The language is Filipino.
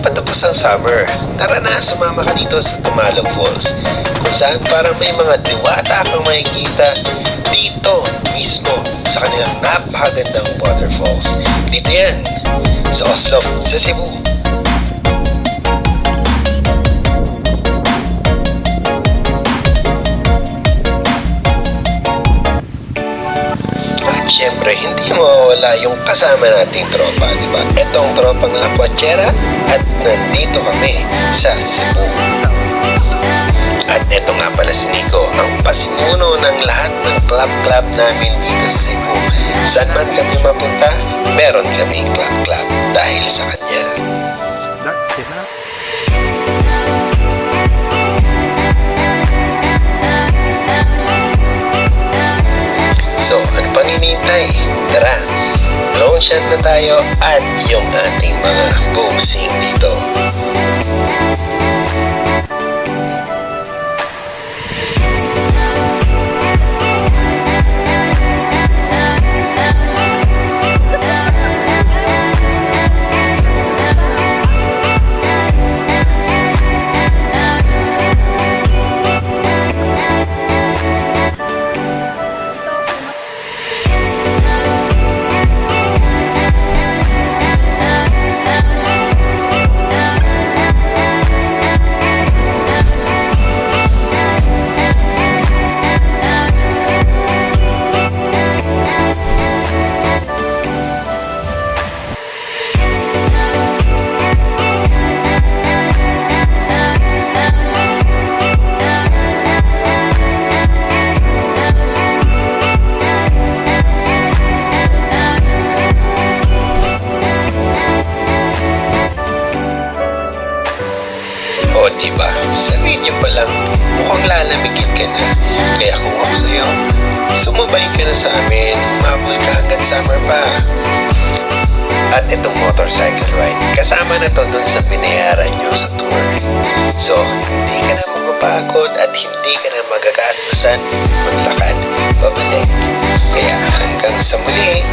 patapos ang summer, tara na sumama ka dito sa Tumalog Falls kung saan parang may mga diwata kang makikita dito mismo sa kanilang napakagandang waterfalls. Dito yan, sa Oslo, sa Cebu. Siyempre, hindi mawawala yung kasama nating tropa, di ba? Itong tropang Aquachera at nandito kami sa Cebu. At ito nga pala si Nico, ang pasinuno ng lahat ng club namin dito sa Cebu. Saan man kami mapunta, meron kaming club dahil sa kanya. That's it. So, ano pang hinihintay? Tara, drone shot na tayo at yung ating mga posing dito. O diba, sa video pa lang, mukhang lalamigin ka na. Kaya kung ako sa'yo, sumabay ka na sa amin, mabul ka hanggang summer pa. At itong motorcycle ride, kasama na to dun sa binayaran nyo sa tour. So, hindi ka na mapapagod at hindi ka na magagastusan maglakad pabalik. Kaya hanggang sa muli,